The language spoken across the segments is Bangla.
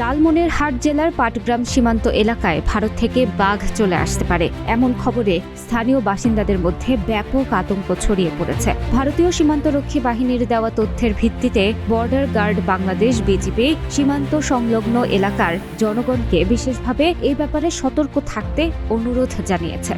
লালমনিরহাট জেলার পাটগ্রাম সীমান্ত এলাকায় ভারত থেকে বাঘ চলে আসতে পারে এমন খবরে স্থানীয় বাসিন্দাদের মধ্যে ব্যাপক আতঙ্ক ছড়িয়ে পড়েছে। ভারতীয় সীমান্তরক্ষী বাহিনীর দেওয়া তথ্যের ভিত্তিতে বর্ডার গার্ড বাংলাদেশ বিজিবি সীমান্ত সংলগ্ন এলাকার জনগণকে বিশেষভাবে এই ব্যাপারে সতর্ক থাকতে অনুরোধ জানিয়েছে।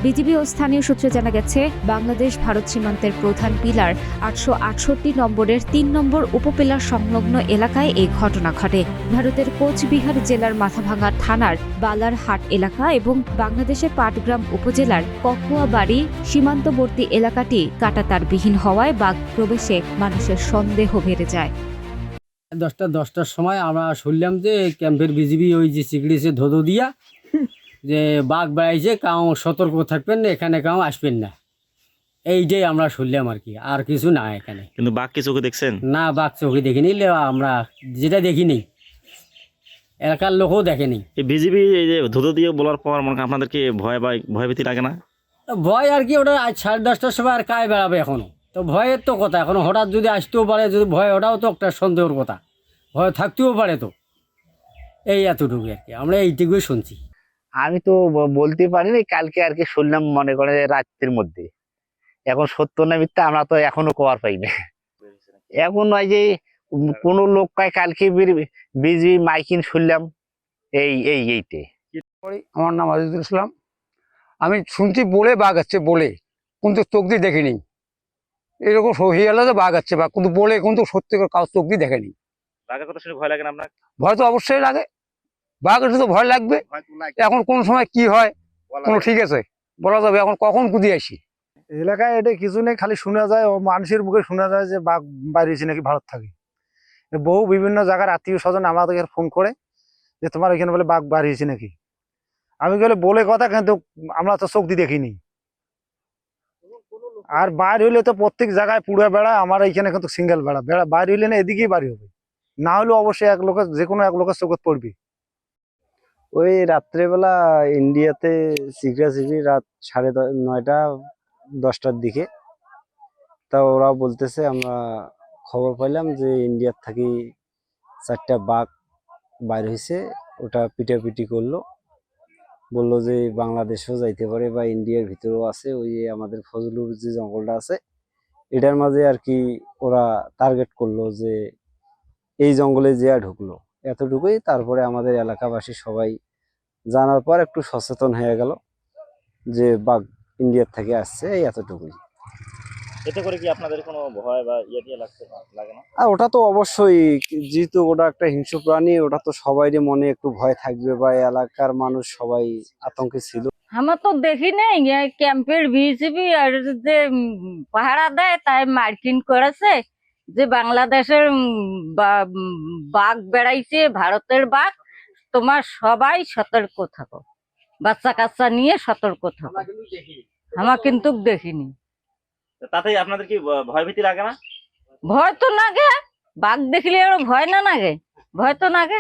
বিজিবি ও স্থানীয় সূত্রে জানা গেছে, বাংলাদেশ ভারত সীমান্তের প্রধান পিলার 868 নম্বরের 3 নম্বর উপপিলার সংলগ্ন এলাকায় এই ঘটনা ঘটে। ভারতের কোচবিহার জেলার মাথাভাঙ্গা থানার বালারহাট এলাকা এবং বাংলাদেশের পাটগ্রাম উপজেলার ককুয়াবাড়ি সীমান্তবর্তী এলাকাটি কাঁটাতারবিহীন হওয়ায় বাঘ প্রবেশে মানুষের সন্দেহ বেড়ে যায়। 10টার সময় আমরা শুনলাম যে ক্যাম্পের বিজিবি ওই যে চিকড়িছে ধোদো দিয়া যে বাঘ বেড়াইছে, কাউ সতর্ক থাকবেন না, এখানে কাউ আসবেন না, এইটাই আমরা শুনলাম আর কি, আর কিছু না এখানে। কিন্তু বাঘ কি চোখে দেখছেন? না, বাঘ চোখে দেখিনি, আমরা যেটা দেখিনি এলাকার লোকও দেখেনি। এই বিজিবি এই যে ধুতো দিয়ে বলার পর মনে হয় আপনাদেরকে ভয়ভীতি লাগে না? ভয় আর কি, ওটা আজ 10:30টার সময় আর কায় বেড়াবে এখনো, তো ভয়ের তো কথা, এখনো হঠাৎ যদি আসতেও পারে, যদি ভয়, ওটাও তো একটা সন্দেহের কথা, ভয় থাকতেও পারে, তো এই এতটুকু আর কি, আমরা এইটুকুই শুনছি। আমি তো বলতে পারিনি, কালকে আর কি শুনলাম, মনে করে রাত্রির মধ্যে। এখন সত্য না মিথ্যা আমরা তো এখনো কভার পাই না। এখন ওই যে কোন লোক কয় কালকে বিজিবি মাইকিং শুনলাম, এইটে। আমার নাম আজিজুল ইসলাম। আমি শুনছি বলে বাঘ আছে বলে, কিন্তু চোখ দিয়ে দেখিনি। এরকম হয়ে গেল যে বাঘ আছে, বা কিন্তু বলে, কিন্তু সত্যি করে কাউ চোখ দিয়ে দেখেনি। বাঘের কথা শুনে ভয় লাগে না আপনার? ভয় তো অবশ্যই লাগে, বাঘের তো ভয় লাগবে। এখন কোন সময় কি হয় কোনো ঠিক আছে বলা যাবে, এখন কখন কুদি আসি। এলাকায় এটা কিছু নেই, খালি শোনা যায়, মানুষের মুখে শোনা যায় যে বাঘ বাইরেছে নাকি ভারত থাকে। বহু বিভিন্ন জায়গার আত্মীয় স্বজন আমাদেরকে ফোন করে যে তোমার এখানে বলে বাঘ বাড়িয়েছে নাকি। আমি গেলে বলে কথা, কিন্তু আমরা তো চোখ দিয়ে দেখিনি। আর বাইর হইলে তো প্রত্যেক জায়গায় পুরো বেড়া, আমার এইখানে কিন্তু সিঙ্গেল বেড়া, বাইর হইলে না এদিকেই বাড়ি হবে, না হলে অবশ্যই এক লোকের, যে কোনো এক লোকের চোখত পড়বে। ওই রাত্রেবেলা ইন্ডিয়াতে চিকড়াচিকড়ি রাত 9:30 10টার দিকে, তা ওরা বলতেছে, আমরা খবর পাইলাম যে ইন্ডিয়ার থাকি 4টা বাঘ বাইর হয়েছে, ওটা পিটাপিটি করলো, বললো যে বাংলাদেশেও যাইতে পারে বা ইন্ডিয়ার ভিতরেও আছে, ওই যে আমাদের ফজলুর যে জঙ্গলটা আছে এটার মাঝে আর কি ওরা টার্গেট করলো যে এই জঙ্গলে যে ঢুকলো, এতটুকুই। তারপরে আমাদের এলাকাবাসী সবাই জানার পর একটু সচেতন হয়ে গেল যে বাঘ ইন্ডিয়ার থেকে আসছে, এই এতটুকুই। এতে করে কি আপনাদের কোনো ভয় বা লাগে না? আর ওটা তো অবশ্যই, যেহেতু ওটা একটা হিংস্র প্রাণী, ওটা তো সবারই মনে একটু ভয় থাকবে, বা এলাকার মানুষ সবাই আতঙ্কে ছিল। আমরা তো দেখি নাই, ক্যাম্পের বিজিবি আর যে পাহারা দেয় তাই মার্কিং করেছে যে বাংলাদেশের বাঘ বেড়াইছে, ভারতের বাঘ, তোমার সবাই সতর্ক থাকো, বাচ্চা কাচ্চা নিয়ে সতর্ক থাকো। আমরা কিন্তু দেখিনি। তাতেই আপনাদের কি ভয়ভীতি লাগে না? ভয় তো লাগে, বাঘ দেখলে আরো ভয় না লাগে, ভয় তো লাগে।